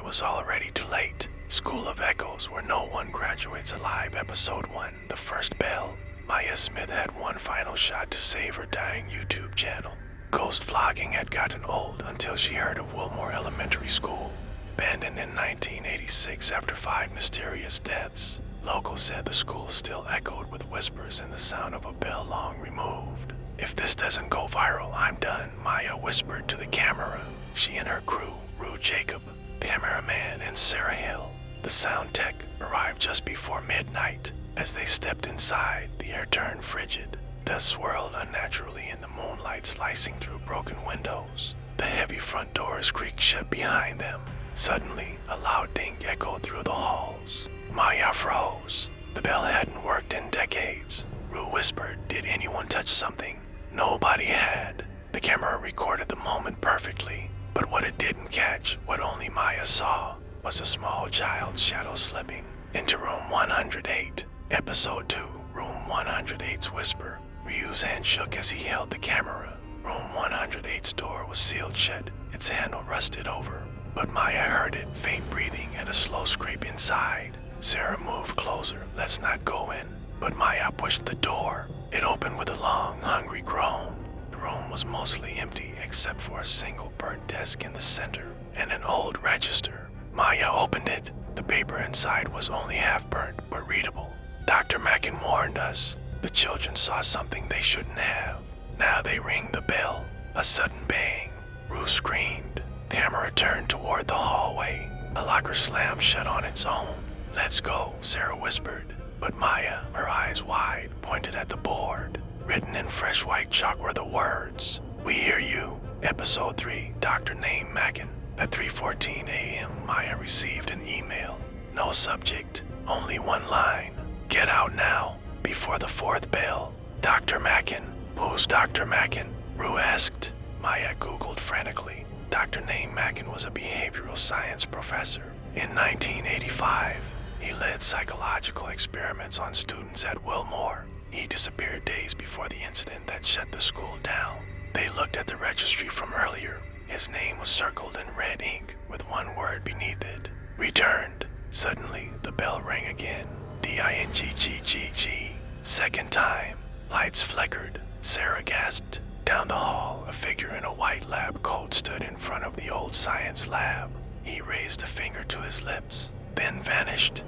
was already too late. School of Echoes, Where No One Graduates Alive, Episode 1, The First Bell. Maya Smith had one final shot to save her dying YouTube channel. Ghost vlogging had gotten old until she heard of Wilmore Elementary School, abandoned in 1986 after 5 mysterious deaths. Locals said the school still echoed with whispers and the sound of a bell long removed. "If this doesn't go viral, I'm done," Maya whispered to the camera. She and her crew, Rue Jacob, cameraman, and Sarah Hill, the sound tech, arrived just before midnight. As they stepped inside, the air turned frigid. Dust swirled unnaturally in the moonlight slicing through broken windows. The heavy front doors creaked shut behind them. Suddenly, a loud ding echoed through the halls. Maya froze. The bell hadn't worked in decades. Rue whispered, "Did anyone touch something?" Nobody had. The camera recorded the moment perfectly, but what it didn't catch, what only Maya saw, was a small child's shadow slipping into room 108. Episode 2, Room 108's Whisper. Ryu's hand shook as he held the camera. Room 108's door was sealed shut, its handle rusted over. But Maya heard it, faint breathing and a slow scrape inside. Sarah moved closer. "Let's not go in." But Maya pushed the door. It opened with a long, hungry groan. The room was mostly empty except for a single burnt desk in the center and an old register. Maya opened it. The paper inside was only half burnt but readable. "Dr. Mackin warned us. The children saw something they shouldn't have. Now they ring the bell." A sudden bang. Rue screamed. Camera turned toward the hallway. A locker slammed shut on its own. "Let's go," Sarah whispered. But Maya, her eyes wide, pointed at the board. Written in fresh white chalk were the words, "We hear you. Episode 3, Doctor named Mackin." At 3:14 a.m., Maya received an email. No subject, only one line. "Get out now, before the 4th bell. Dr. Mackin." "Who's Dr. Mackin?" Rue asked. Maya Googled frantically. Dr. named Mackin was a behavioral science professor. In 1985, he led psychological experiments on students at Wilmore. He disappeared days before the incident that shut the school down. They looked at the registry from earlier. His name was circled in red ink with one word beneath it: "Returned." Suddenly, the bell rang again. D-I-N-G-G-G-G. Second time. Lights flickered. Sarah gasped. Down the hall, a figure in a white lab coat stood in front of the old science lab. He raised a finger to his lips, then vanished.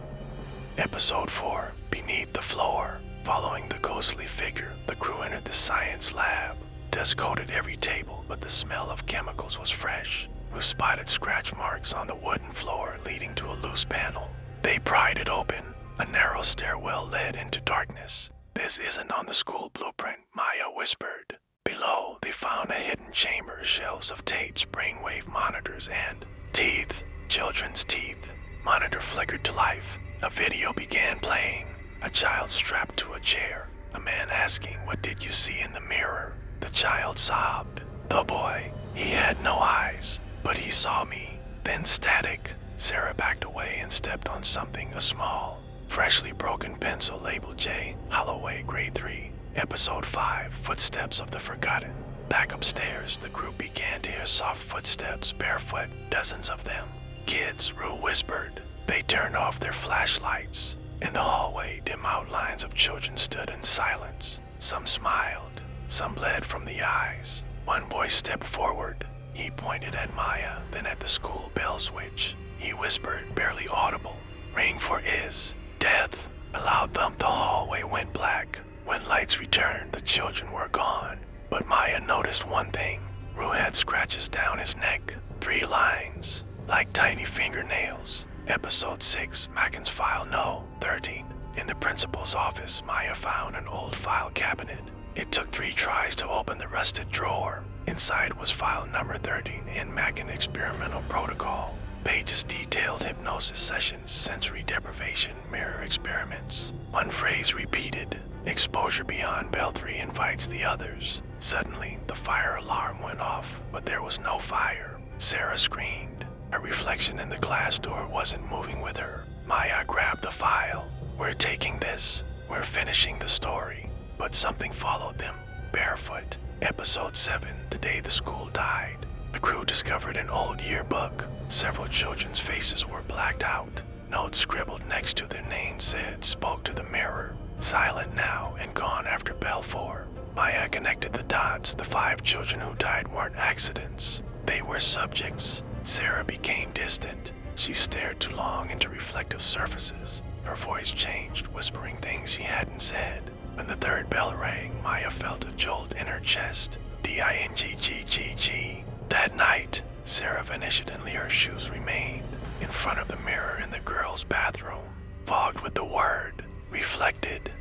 Episode 4, Beneath the Floor. Following the ghostly figure, the crew entered the science lab. Dust coated every table, but the smell of chemicals was fresh. Rue spotted scratch marks on the wooden floor leading to a loose panel. They pried it open. A narrow stairwell led into darkness. "This isn't on the school blueprint," Maya whispered. Below, they found a hidden chamber, shelves of tapes, brainwave monitors, and teeth. Children's teeth. Monitor flickered to life. A video began playing. A child strapped to a chair. A man asking, "What did you see in the mirror?" The child sobbed. "The boy, he had no eyes, but he saw me." Then static. Sarah backed away and stepped on something, a small, freshly broken pencil labeled J. Holloway, Grade 3. Episode 5, Footsteps of the Forgotten. Back upstairs, the group began to hear soft footsteps, barefoot, dozens of them. "Kids," Rue whispered. They turned off their flashlights. In the hallway, dim outlines of children stood in silence. Some smiled, some bled from the eyes. One boy stepped forward. He pointed at Maya, then at the school bell switch. He whispered, barely audible, "Ring for Is. Death." A loud thump, the hallway went black. When lights returned, the children were gone. But Maya noticed one thing. Rue had scratches down his neck. 3 lines, like tiny fingernails. Episode 6, Mackin's File No. 13. In the principal's office, Maya found an old file cabinet. It took 3 tries to open the rusted drawer. Inside was file number 13 in Mackin Experimental Protocol. Pages detailed hypnosis sessions, sensory deprivation, mirror experiments. One phrase repeated: "Exposure beyond Bell 3 invites the others." Suddenly, the fire alarm went off, but there was no fire. Sarah screamed. Her reflection in the glass door wasn't moving with her. Maya grabbed the file. "We're taking this. We're finishing the story." But something followed them, barefoot. Episode 7, The Day the School Died. The crew discovered an old yearbook. Several children's faces were blacked out. Notes scribbled next to their names said, "Spoke to the mirror. Silent now and gone after bell 4. Maya connected the dots. The 5 children who died weren't accidents. They were subjects. Sarah became distant. She stared too long into reflective surfaces. Her voice changed, whispering things she hadn't said. When the 3rd bell rang, Maya felt a jolt in her chest. D-I-N-G-G-G-G. That night, Sarah vanished and her shoes remained in front of the mirror in the girls' bathroom, fogged with the word, reflected.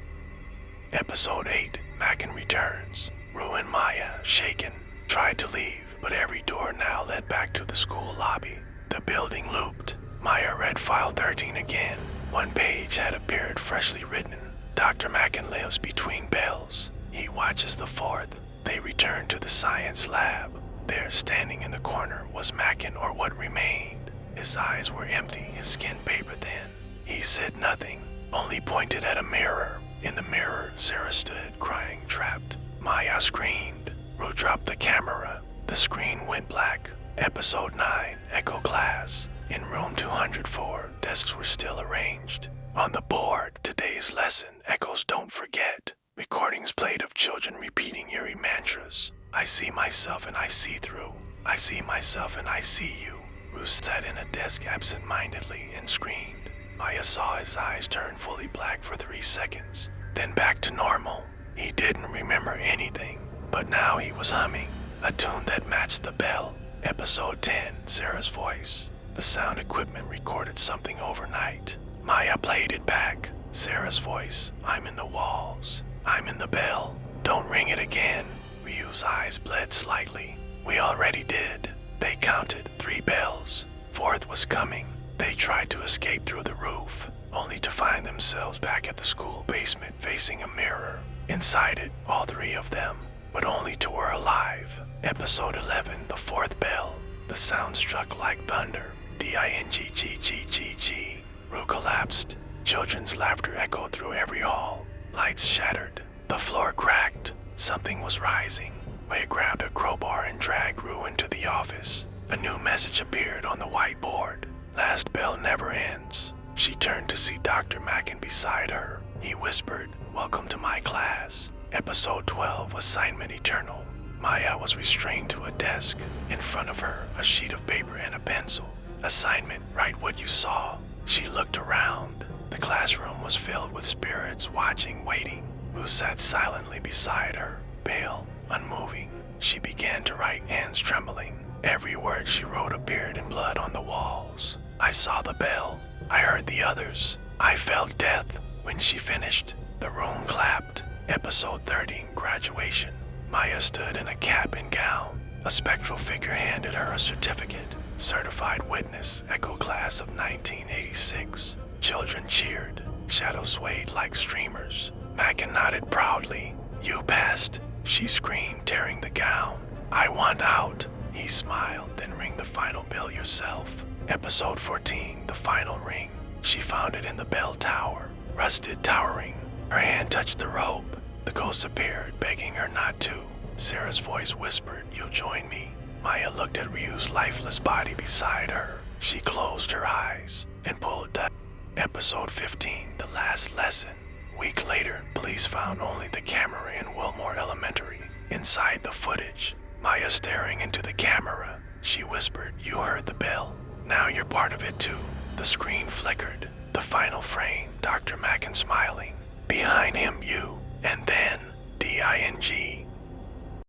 Episode 8, Mackin returns. Rue and Maya, shaken, tried to leave, but every door now led back to the school lobby. The building looped. Maya read file 13 again. One page had appeared freshly written. Dr. Mackin lives between bells. He watches the 4th. They return to the science lab. There, standing in the corner, was Mackin, or what remained. His eyes were empty, his skin paper thin. He said nothing, only pointed at a mirror. In the mirror, Sarah stood, crying, trapped. Maya screamed. Rue dropped the camera. The screen went black. Episode 9, Echo Class. In room 204, desks were still arranged. On the board, today's lesson, Echoes Don't Forget. Recordings played of children repeating eerie mantras. I see myself and I see through. I see myself and I see you. Rue sat in a desk absent-mindedly and screamed. Maya saw his eyes turn fully black for 3 seconds, then back to normal. He didn't remember anything, but now he was humming, a tune that matched the bell. Episode 10, Sarah's voice. The sound equipment recorded something overnight. Maya played it back. Sarah's voice. I'm in the walls. I'm in the bell. Don't ring it again. Ryu's eyes bled slightly. We already did. They counted 3 bells. 4th was coming. They tried to escape through the roof, only to find themselves back at the school basement facing a mirror. Inside it, all 3 of them, but only 2 were alive. Episode 11, the 4th bell. The sound struck like thunder. D-I-N-G-G-G-G-G. Rue collapsed. Children's laughter echoed through every hall. Lights shattered. The floor cracked. Something was rising. Maya grabbed a crowbar and dragged Rue into the office. A new message appeared on the whiteboard. Last bell never ends. She turned to see Dr. Mackin beside her. He whispered, "Welcome to my class." Episode 12, Assignment Eternal. Maya was restrained to a desk. In front of her, a sheet of paper and a pencil. Assignment, write what you saw. She looked around. The classroom was filled with spirits watching, waiting. Rue sat silently beside her, pale, unmoving. She began to write, hands trembling. Every word she wrote appeared in blood on the walls. I saw the bell. I heard the others. I felt death. When she finished, the room clapped. Episode 30, Graduation. Maya stood in a cap and gown. A spectral figure handed her a certificate. Certified witness, Echo Class of 1986. Children cheered. Shadows swayed like streamers. Mackin nodded proudly. You passed, she screamed, tearing the gown. I want out. He smiled, then ring the final bell yourself. Episode 14, the final ring. She found it in the bell tower, rusted, towering. Her hand touched the rope. The ghost appeared, begging her not to. Sarah's voice whispered, you'll join me. Maya looked at Ryu's lifeless body beside her. She closed her eyes and pulled the Episode 15, the last lesson. Week later, police found only the camera in Wilmore Elementary. Inside the footage, Maya staring into the camera. She whispered, you heard the bell. Now you're part of it too. The screen flickered. The final frame, Dr. Mackin smiling. Behind him, you. And then, D-I-N-G.